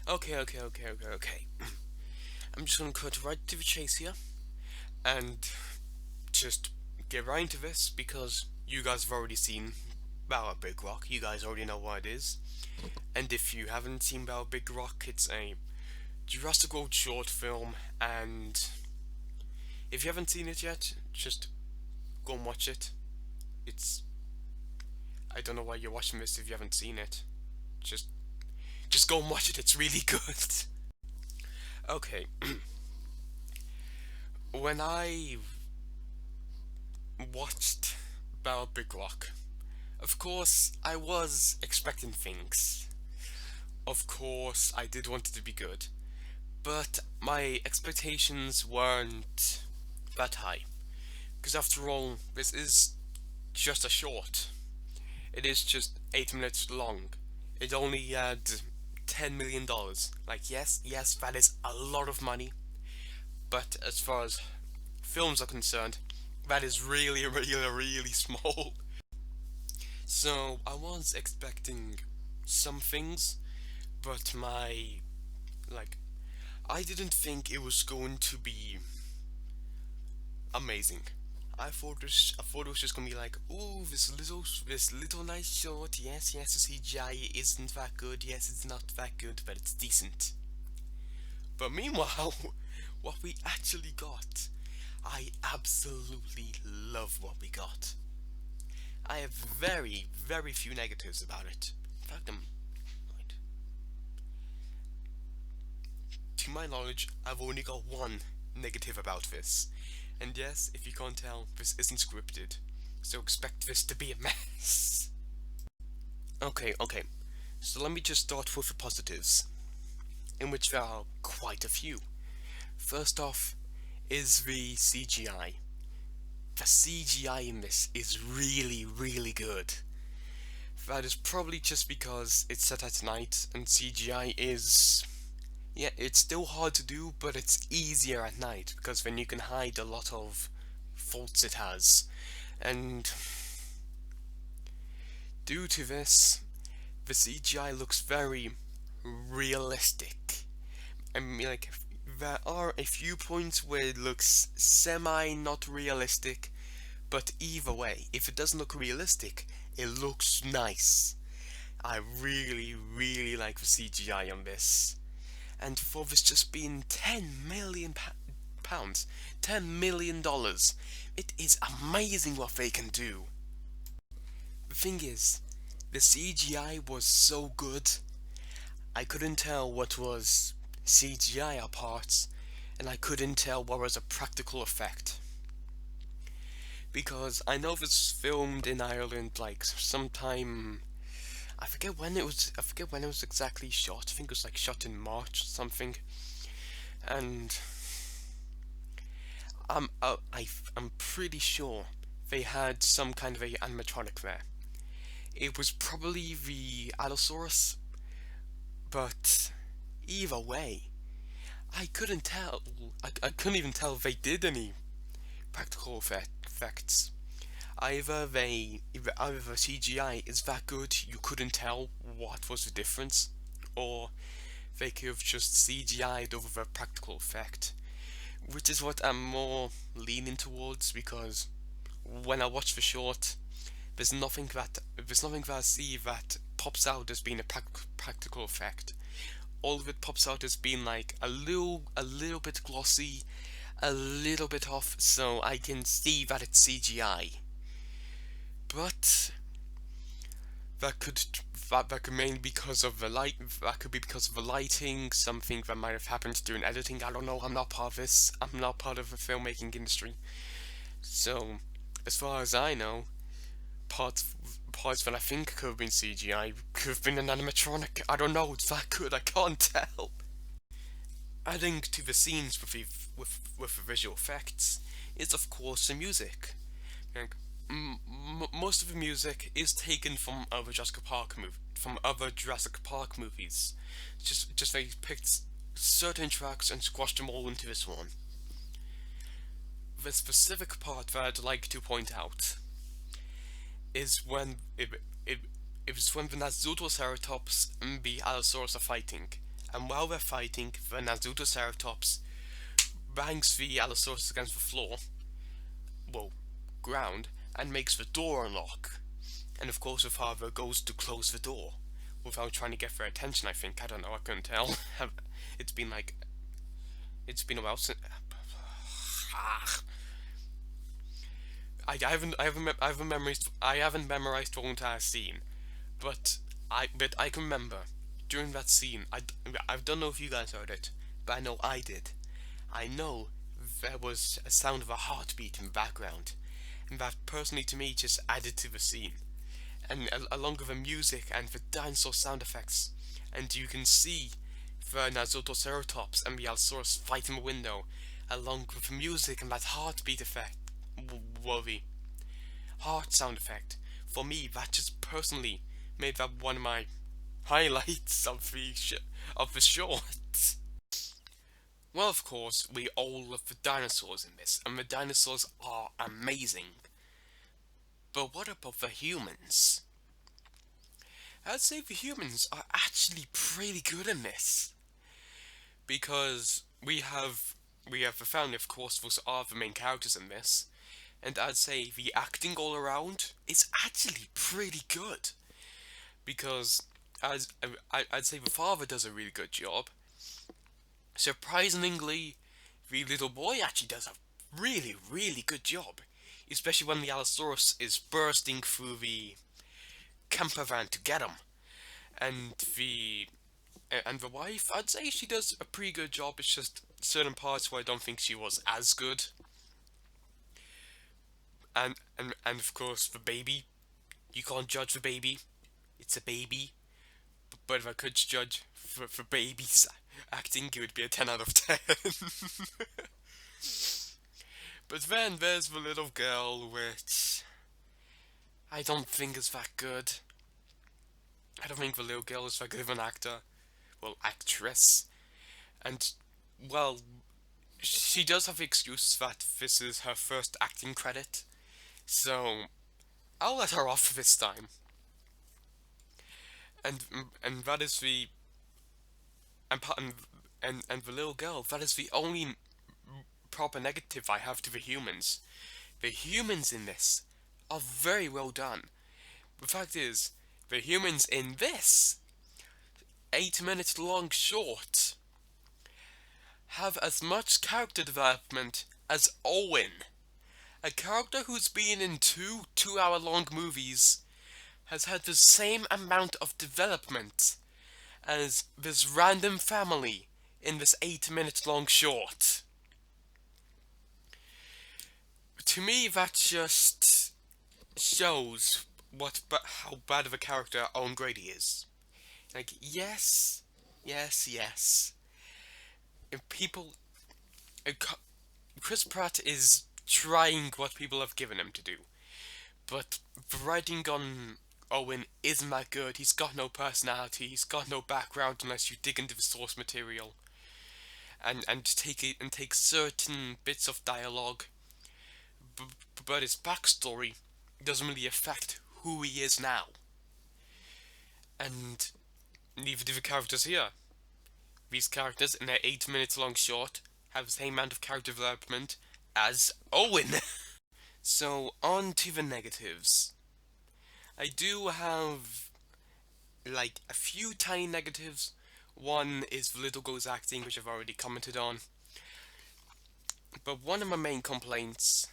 Okay. I'm just gonna cut right to the chase here and just get right into this because you guys have already seen Battle Big Rock. You guys already know what it is. And if you haven't seen Battle Big Rock, it's a Jurassic World short film. And if you haven't seen it yet, just go and watch it. It's I don't know why you're watching this if you haven't seen it. Just just go and watch it. It's really good. Okay, when I watched Battle Big Rock, of course I was expecting things. Of course I did want it to be good, but my expectations weren't that high. Because after all, this is just a short. It is just 8 minutes long. It only had $10 million. Like, yes, that is a lot of money, but as far as films are concerned, that is really small. So I was expecting some things, but like I didn't think it was going to be amazing. I thought it was just gonna be like, ooh, this little nice short. Yes, the CGI isn't that good. Yes, it's not that good, but it's decent. But meanwhile, what we actually got, I absolutely love what we got. I have very few negatives about it. In fact, wait. To my knowledge, I've only got one negative about this. And yes, if you can't tell, this isn't scripted. So expect this to be a mess. Okay. So let me just start with the positives, in which there are quite a few. First off is the CGI. The CGI in this is really good. That is probably just because it's set at night and CGI is. Yeah, it's still hard to do, but it's easier at night because then you can hide a lot of faults it has. And due to this, the CGI looks very realistic. I mean, like, there are a few points where it looks semi not realistic, but either way, if it doesn't look realistic, it looks nice. I really like the CGI on this. And for this just being 10 million pounds, $10 million, it is amazing what they can do. The thing is, the CGI was so good, I couldn't tell what was CGI parts, and I couldn't tell what was a practical effect. Because I know this filmed in Ireland like sometime. I forget when it was exactly shot. I think it was like shot in March or something. And I'm pretty sure they had some kind of a animatronic there. It was probably the Allosaurus, but either way, I couldn't tell. I couldn't even tell if they did any practical effects. Either the CGI is that good you couldn't tell what was the difference, or they could have just CGI'd over the practical effect, which is what I'm more leaning towards because when I watch the short, there's nothing that I see that pops out as being a practical effect. All of it pops out as being like a little bit glossy, a little bit off, so I can see that it's CGI. But that could that could mainly because of the light. That could be because of the lighting. Something that might have happened during editing. I don't know. I'm not part of this. I'm not part of the filmmaking industry. So, as far as I know, parts parts that I think could have been CGI could have been an animatronic. I don't know. It's that good. I can't tell. Adding to the scenes with the visual effects is of course the music. Like, most of the music is taken from other Jurassic Park movies. Just they picked certain tracks and squashed them all into this one. The specific part that I'd like to point out is when it was when the Nazutoceratops and the Allosaurus are fighting, and while they're fighting, the Nazutoceratops bangs the Allosaurus against the floor, well, ground, and makes the door unlock. And of course, the father goes to close the door without trying to get their attention. I think, I don't know, I couldn't tell. it's been like it's been a while since. I haven't memorized the whole entire scene, but I can remember during that scene. I don't know if you guys heard it, but I know I did. I know there was a sound of a heartbeat in the background, and that personally to me just added to the scene. And along with the music and the dinosaur sound effects, and you can see the Nazotoceratops and the Allosaurus fight in the window, along with the music and that heartbeat effect, well, the heart sound effect. For me, that just personally made that one of my highlights of the short. Well, of course, we all love the dinosaurs in this, and the dinosaurs are amazing. But what about the humans? I'd say the humans are actually pretty good in this. Because we have the family, of course, those are the main characters in this. And I'd say the acting all around is actually pretty good. Because as I'd say the father does a really good job. Surprisingly, the little boy actually does a really, really good job. Especially when the Allosaurus is bursting through the camper van to get him. And the wife, I'd say she does a pretty good job. It's just certain parts where I don't think she was as good. And of course the baby. You can't judge the baby. It's a baby. But if I could judge for babies acting, it would be a 10 out of 10. But then there's the little girl, which I don't think is that good. I don't think the little girl is that good of an actor. Well, actress. And, well, she does have the excuse that this is her first acting credit. So, I'll let her off this time. And that is the and the little girl. That is the only proper negative I have to the humans. The humans in this are very well done. The fact is, the humans in this 8 minute long short have as much character development as Owen. A character who's been in two 2 hour long movies has had the same amount of development as this random family in this 8 minute long short. To me, that just shows how bad of a character Owen Grady is. Like, yes, yes, yes. If people, Chris Pratt is trying what people have given him to do, but the writing on Owen isn't that good. He's got no personality. He's got no background unless you dig into the source material and take certain bits of dialogue. But his backstory doesn't really affect who he is now. And neither do the characters here. These characters, in their 8 minutes long short, have the same amount of character development as Owen. So, on to the negatives. I do have, like, a few tiny negatives. One is the little girl's acting, which I've already commented on. But one of my main complaints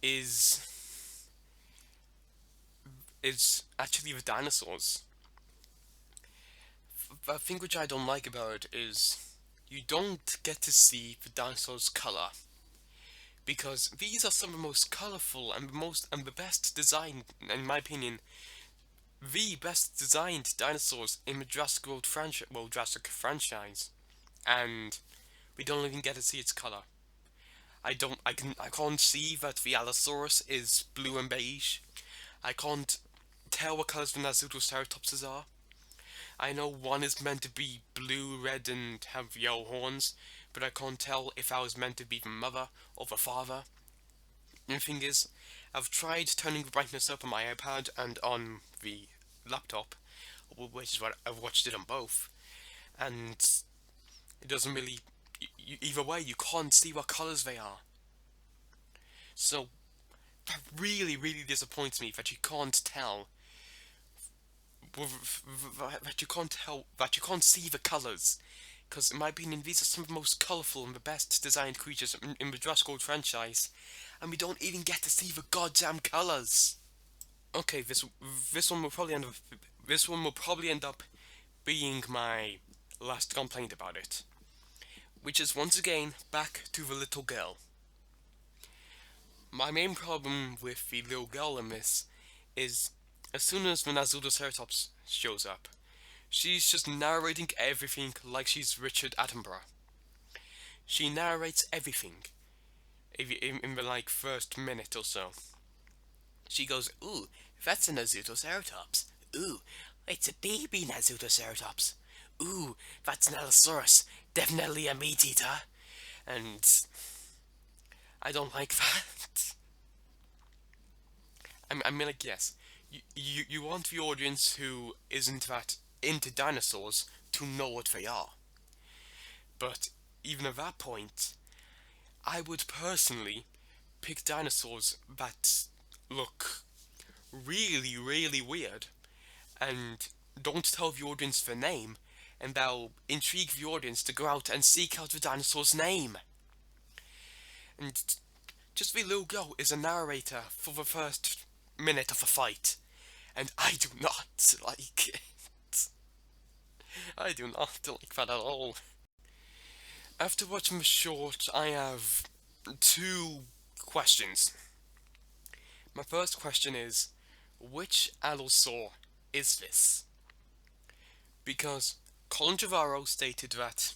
is actually the dinosaurs. The thing which I don't like about it is you don't get to see the dinosaurs' color, because these are some of the most colorful and the best designed, in my opinion, the best designed dinosaurs in the Jurassic World Jurassic franchise, and we don't even get to see its color. I can't see that the Allosaurus is blue and beige. I can't tell what colors the Nazutoceratopses are. I know one is meant to be blue, red, and have yellow horns, but I can't tell if that was meant to be the mother or the father. And the thing is, I've tried turning the brightness up on my iPad and on the laptop, which is what I've watched it on both, and it doesn't really. Either way, you can't see what colors they are. So that really, really disappoints me that you can't tell. That you can't see the colors. Because in my opinion, these are some of the most colourful and the best designed creatures in the Jurassic World franchise, and we don't even get to see the goddamn colours. Okay, this one will probably end up being my last complaint about it, which is once again back to the little girl. My main problem with the little girl in this is as soon as the Ceratops shows up, she's just narrating everything like she's Richard Attenborough. She narrates everything in the like first minute or so. She goes, "Ooh, that's a Ceratops. Ooh, it's a baby Ceratops. Ooh, that's an Allosaurus. Definitely a meat eater." And I don't like that. I mean, like, yes, you want the audience who isn't that into dinosaurs to know what they are. But even at that point, I would personally pick dinosaurs that look really, really weird and don't tell the audience their name, and they'll intrigue the audience to go out and seek out the dinosaur's name. And just the little girl is a narrator for the first minute of a fight, and I do not like it. I do not like that at all. After watching the short, I have two questions. My first question is, which Allosaur is this? Because Colin Trevorrow stated that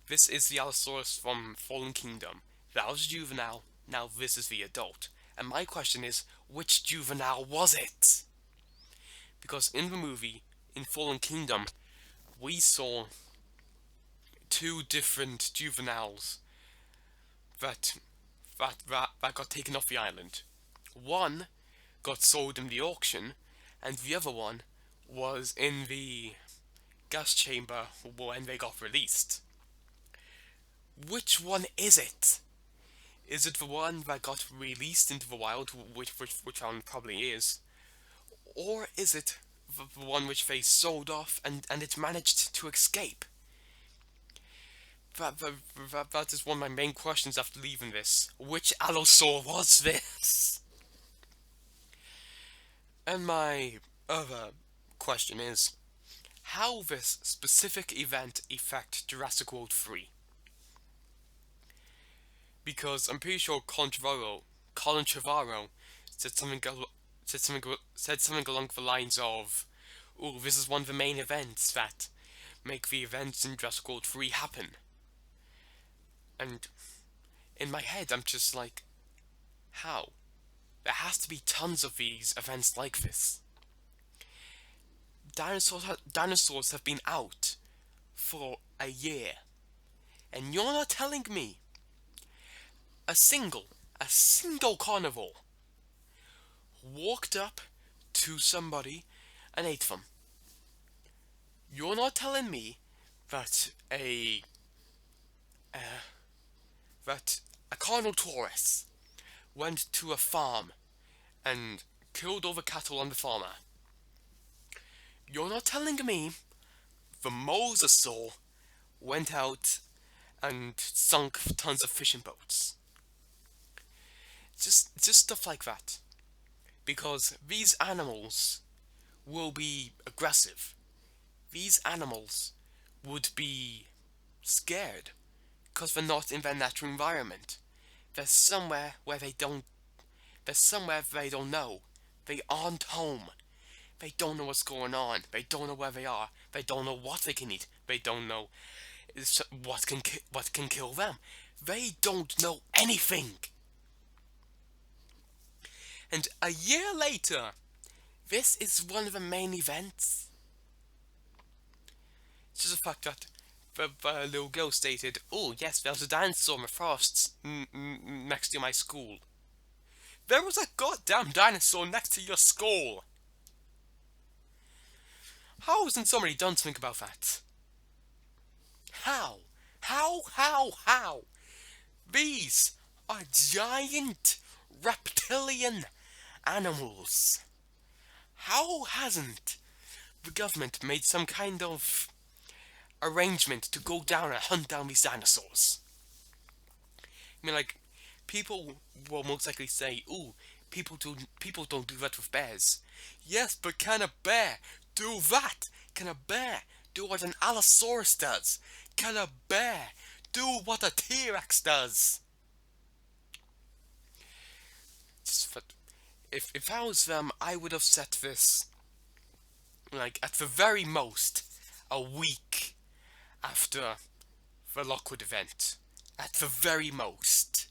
this is the Allosaurus from Fallen Kingdom. That was juvenile, now this is the adult. And my question is, which juvenile was it? Because in the movie, in Fallen Kingdom, we saw two different juveniles that got taken off the island. One got sold in the auction, and the other one was in the gas chamber when they got released. Which one is it? Is it the one that got released into the wild, which one probably is? Or is it the one which they sold off and it managed to escape? That is one of my main questions after leaving this. Which Allosaur was this? And my other question is, how this specific event affect Jurassic World 3? Because I'm pretty sure Colin Trevorrow said something along the lines of, "Oh, this is one of the main events that make the events in Jurassic World 3 happen." And in my head, I'm just like, how? There has to be tons of these events like this. Dinosaurs have been out for a year, and you're not telling me a single carnivore walked up to somebody and ate them. You're not telling me that a Carnotaurus went to a farm and killed all the cattle on the farmer. You're not telling me the Mosasaur went out and sunk tons of fishing boats. Just stuff like that. Because these animals will be aggressive. These animals would be scared because they're not in their natural environment. They're somewhere where they don't know. They aren't home. They don't know what's going on. They don't know where they are. They don't know what they can eat. They don't know what can kill them. They don't know anything. And a year later, this is one of the main events. It's just the fact that the little girl stated, "Oh yes, there was a dinosaur in the forests next to my school." There was a goddamn dinosaur next to your school! How hasn't somebody done something about that? How? These are giant reptilian animals. How hasn't the government made some kind of arrangement to go down and hunt down these dinosaurs? I mean, like, people will most likely say, "Ooh, people don't do that with bears." Yes, but can a bear do that? Can a bear do what an Allosaurus does? Can a bear do what a T-Rex does? If I was them, I would have set this like at the very most a week after the Lockwood event. At the very most.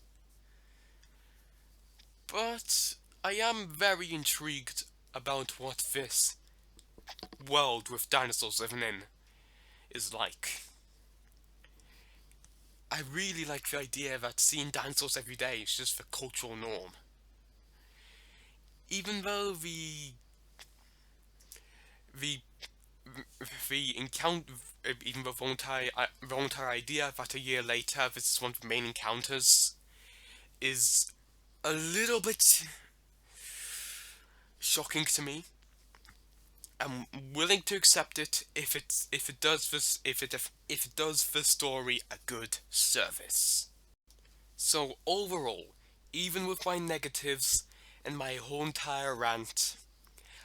But I am very intrigued about what this world with dinosaurs living in is like. I really like the idea that seeing dinosaurs every day is just the cultural norm. Even though the the encounter, even the entire idea that a year later this is one of the main encounters is a little bit shocking to me. I'm willing to accept it if it does this if it does the story a good service. So overall, even with my negatives and my whole entire rant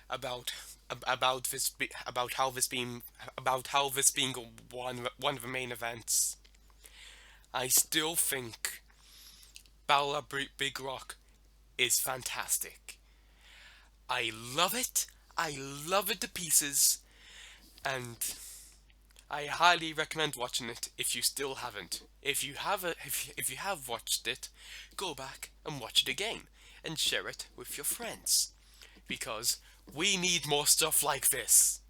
about about how this being one of the main events, I still think Battle at Big Rock is fantastic. I love it. I love it to pieces, and I highly recommend watching it if you still haven't. If you have watched it, go back and watch it again and share it with your friends, because we need more stuff like this.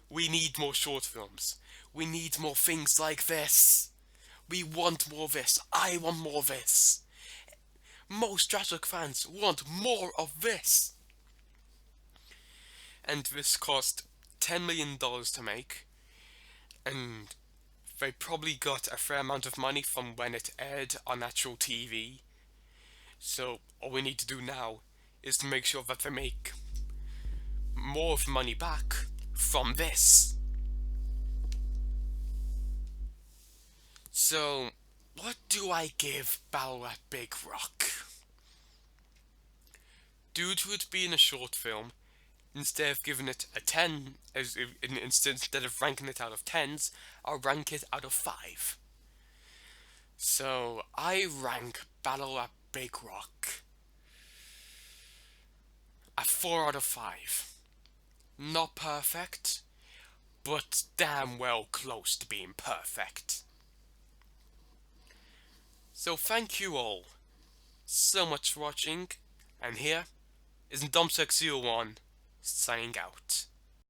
We need more short films. We need more things like this. We want more of this. I want more of this. Most Jurassic fans want more of this. And this cost $10 million to make, and they probably got a fair amount of money from when it aired on actual TV. So all we need to do now is to make sure that they make more of the money back from this. So, what do I give Battle at Big Rock? Due to it being a short film, instead of giving it a 10, instead of ranking it out of 10s, I'll rank it out of 5. So, I rank Battle at Big Rock a 4 out of 5. Not perfect, but damn well close to being perfect. So thank you all so much for watching, and here is Domsec01 signing out.